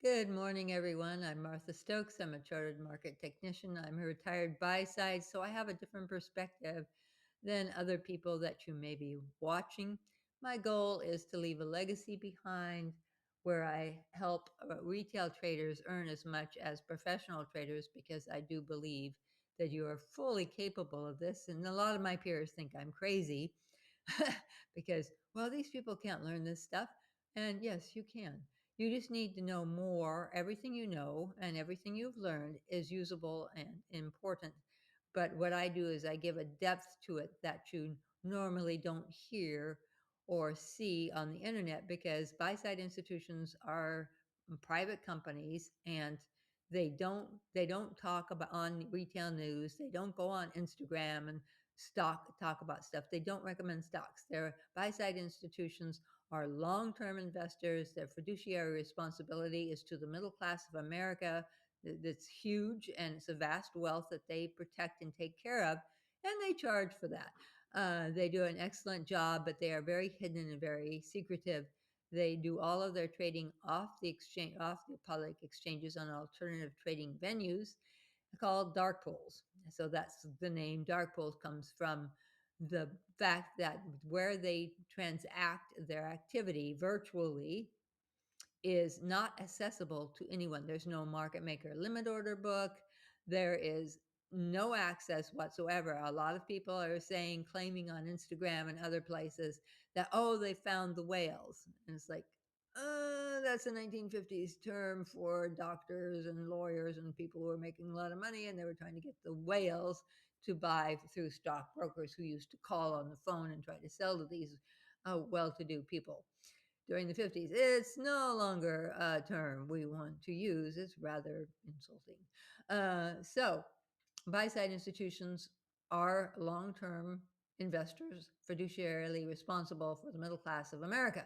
Good morning, everyone. I'm Martha Stokes. I'm a chartered market technician. I'm a retired buy side, so I have a different perspective than other people that you may be watching. My goal is to leave a legacy behind where I help retail traders earn as much as professional traders because I do believe that you are fully capable of this. And a lot of my peers think I'm crazy because, well, these people can't learn this stuff. And yes, you can. You just need to know more. Everything you know and everything you've learned is usable and important. But what I do is I give a depth to it that you normally don't hear or see on the internet because buy side institutions are private companies and they don't talk about on retail news. They don't go on Instagram and talk about stuff. They don't recommend stocks. They're buy side institutions are long-term investors. Their fiduciary responsibility is to the middle class of America. That's huge, and it's a vast wealth that they protect and take care of, and they charge for that. They do an excellent job, but they are very hidden and very secretive. They do all of their trading off the exchange, off the public exchanges on alternative trading venues called dark pools. So that's the name. Dark pools comes from the fact that where they transact their activity virtually is not accessible to anyone. There's no market maker limit order book. There is no access whatsoever. A lot of people are saying, claiming on Instagram and other places that, oh, they found the whales. And it's like, that's a 1950s term for doctors and lawyers and people who were making a lot of money, and they were trying to get the whales to buy through stockbrokers who used to call on the phone and try to sell to these well-to-do people during the 50s. It's no longer a term we want to use. It's rather insulting. So, buy side institutions are long term investors fiduciarily responsible for the middle class of America,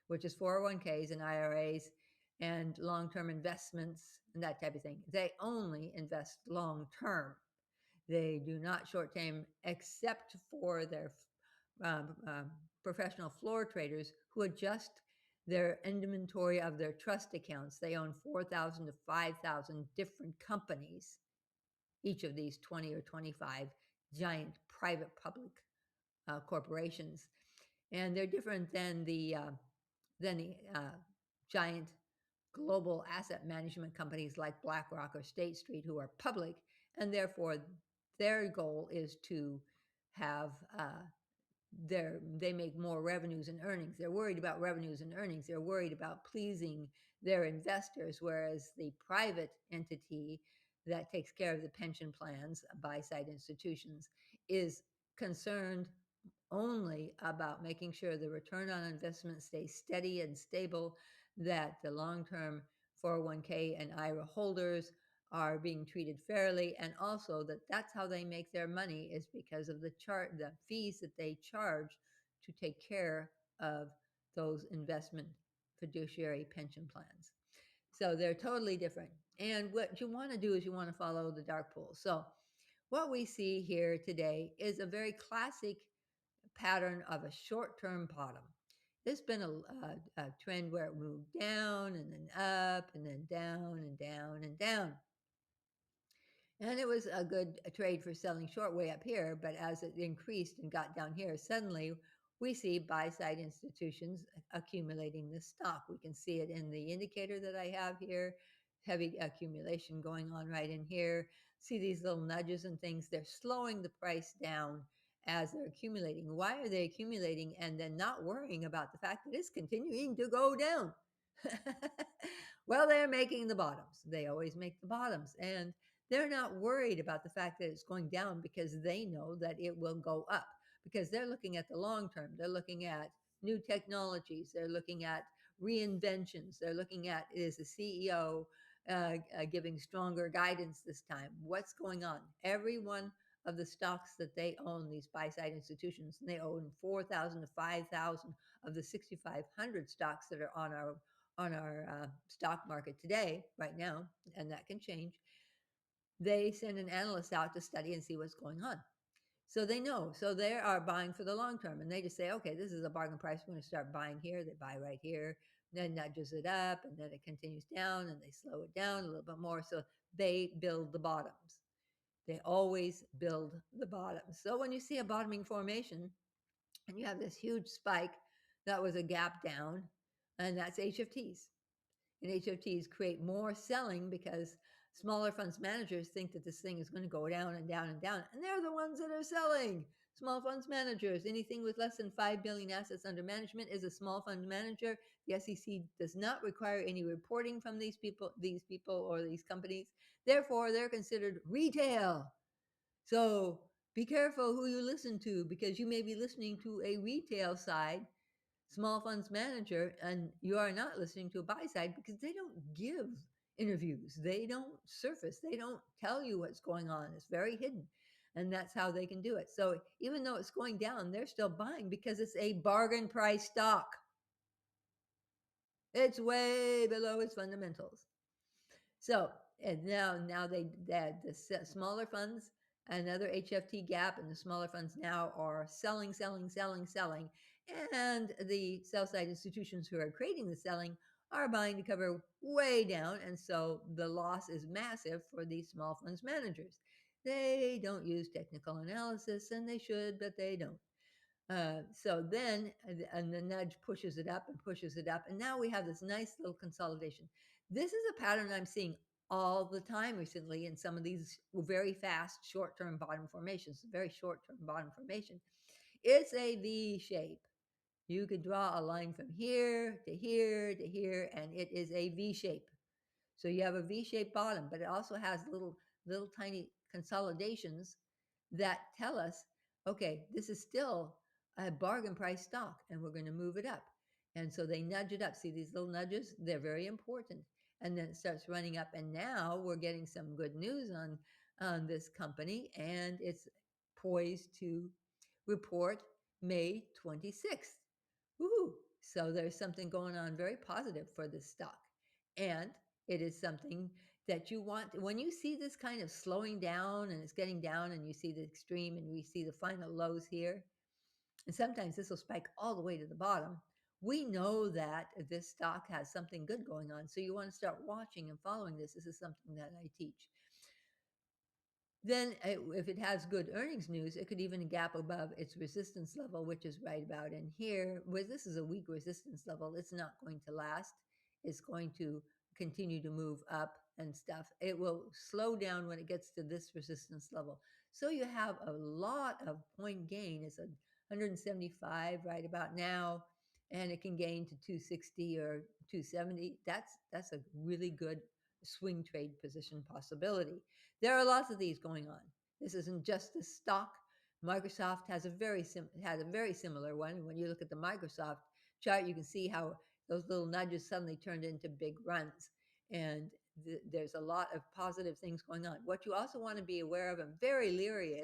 which is 401ks and IRAs and long term investments and that type of thing. They only invest long term. They do not short term, except for their um, um, professional floor traders who adjust their inventory of their trust accounts. They own 4,000 to 5,000 different companies, each of these 20 or 25 giant private public corporations. And they're different than the giant global asset management companies like BlackRock or State Street, who are public, and therefore their goal is to have they make more revenues and earnings. They're worried about revenues and earnings. They're worried about pleasing their investors, whereas the private entity that takes care of the pension plans, buy side institutions, is concerned only about making sure the return on investment stays steady and stable, that the long-term 401k and IRA holders are being treated fairly, and also that that's how they make their money is because of the fees that they charge to take care of those investment fiduciary pension plans. So they're totally different. And what you want to do is you want to follow the dark pool. So what we see here today is a very classic pattern of a short-term bottom. There's been a trend where it moved down and then up and then down and down and down. And it was a good trade for selling short way up here, but as it increased and got down here, suddenly we see buy side institutions accumulating this stock. We can see it in the indicator that I have here, heavy accumulation going on right in here. See these little nudges and things. They're slowing the price down as they're accumulating. Why are they accumulating and then not worrying about the fact that it's continuing to go down? Well, they're making the bottoms. They always make the bottoms. And they're not worried about the fact that it's going down because they know that it will go up because they're looking at the long term. They're looking at new technologies. They're looking at reinventions. They're looking at, is the CEO giving stronger guidance this time? What's going on? Every one of the stocks that they own, these buy side institutions, and they own 4,000 to 5,000 of the 6,500 stocks that are on our stock market today, right now, and that can change. They send an analyst out to study and see what's going on. So they know. So they are buying for the long term, and they just say, okay, this is a bargain price. We're going to start buying here. They buy right here, then nudges it up, and then it continues down, and they slow it down a little bit more. So they build the bottoms. They always build the bottoms. So when you see a bottoming formation and you have this huge spike, that was a gap down, and that's HFTs. And HFTs create more selling because smaller funds managers think that this thing is going to go down and down and down. And they're the ones that are selling. Small funds managers, anything with less than 5 billion assets under management is a small fund manager. The SEC does not require any reporting from these people or these companies. Therefore, they're considered retail. So be careful who you listen to, because you may be listening to a retail side small funds manager and you are not listening to a buy side, because they don't give interviews, they don't surface, they don't tell you what's going on. It's very hidden, and that's how they can do it. So even though it's going down, they're still buying because it's a bargain price stock. It's way below its fundamentals. So, and now the smaller funds, another HFT gap, and the smaller funds now are selling, selling, selling, selling, and the sell side institutions who are creating the selling are buying to cover way down, and so the loss is massive for these small funds managers. They don't use technical analysis, and they should, but they don't. So then, and the nudge pushes it up and pushes it up. And now we have this nice little consolidation. This is a pattern I'm seeing all the time recently in some of these very fast short-term bottom formations, very short-term bottom formation. It's a V shape. You could draw a line from here to here to here, and it is a V shape. So you have a V-shaped bottom, but it also has little tiny consolidations that tell us, okay, this is still a bargain price stock, and we're going to move it up. And so they nudge it up. See these little nudges? They're very important. And then it starts running up. And now we're getting some good news on this company, and it's poised to report May 26th. Woohoo! So there's something going on very positive for this stock. And it is something that you want. When you see this kind of slowing down and it's getting down, and you see the extreme and we see the final lows here, and sometimes this will spike all the way to the bottom, we know that this stock has something good going on. So you want to start watching and following this. This is something that I teach. Then if it has good earnings news, it could even gap above its resistance level, which is right about in here. Where this is a weak resistance level, it's not going to last. It's going to continue to move up and stuff. It will slow down when it gets to this resistance level. So you have a lot of point gain. It's 175 right about now, and it can gain to 260 or 270. That's a really good swing trade position possibility. There are lots of these going on. This isn't just a stock. Microsoft has a very similar one. When you look at the Microsoft chart, you can see how those little nudges suddenly turned into big runs. And there's a lot of positive things going on. What you also want to be aware of and very leery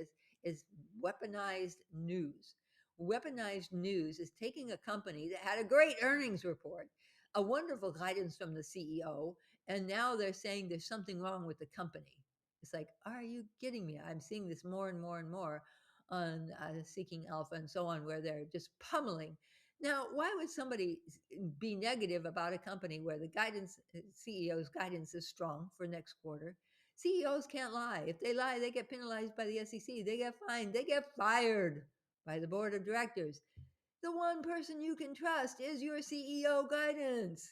is weaponized news. Weaponized news is taking a company that had a great earnings report, a wonderful guidance from the CEO, and now they're saying there's something wrong with the company. It's like, are you kidding me? I'm seeing this more and more and more on Seeking Alpha and so on, where they're just pummeling. Now, why would somebody be negative about a company where the CEO's guidance is strong for next quarter? CEOs can't lie. If they lie, they get penalized by the SEC. They get fined. They get fired by the board of directors. The one person you can trust is your CEO guidance.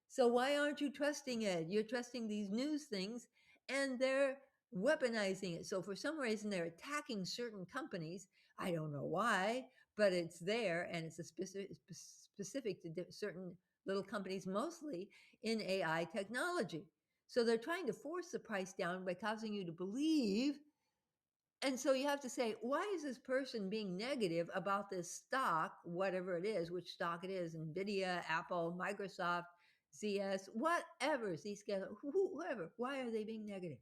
So why aren't you trusting it? You're trusting these news things, and they're weaponizing it. So for some reason, they're attacking certain companies. I don't know why, but it's there, and it's specific to certain little companies, mostly in AI technology. So they're trying to force the price down by causing you to believe. And so you have to say, why is this person being negative about this stock, whatever it is, which stock it is, NVIDIA, Apple, Microsoft, ZS, whatever, Zscaler, whoever, why are they being negative?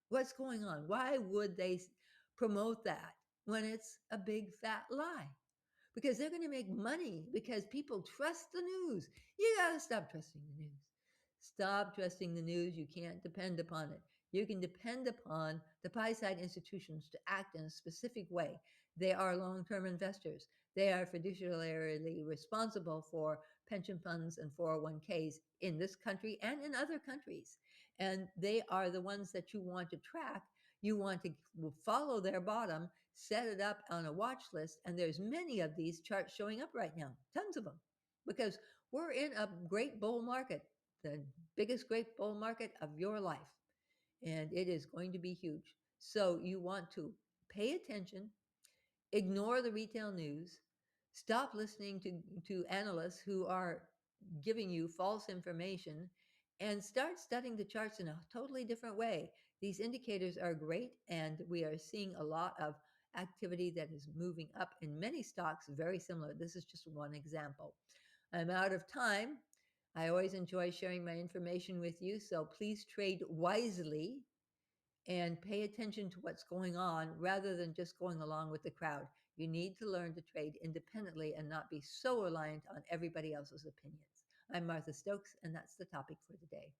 What's going on? Why would they promote that when it's a big fat lie? Because they're going to make money because people trust the news. You got to stop trusting the news. Stop trusting the news. You can't depend upon it. You can depend upon the buy side institutions to act in a specific way. They are long-term investors. They are fiduciarily responsible for pension funds and 401ks in this country and in other countries. And they are the ones that you want to track. You want to follow their bottom, set it up on a watch list. And there's many of these charts showing up right now, tons of them, because we're in a great bull market, the biggest great bull market of your life. And it is going to be huge. So you want to pay attention, ignore the retail news, stop listening to analysts who are giving you false information, and start studying the charts in a totally different way. These indicators are great, and we are seeing a lot of activity that is moving up in many stocks very similar. This is just one example. I'm out of time. I always enjoy sharing my information with you, so please trade wisely and pay attention to what's going on rather than just going along with the crowd. You need to learn to trade independently and not be so reliant on everybody else's opinions. I'm Martha Stokes, and that's the topic for today.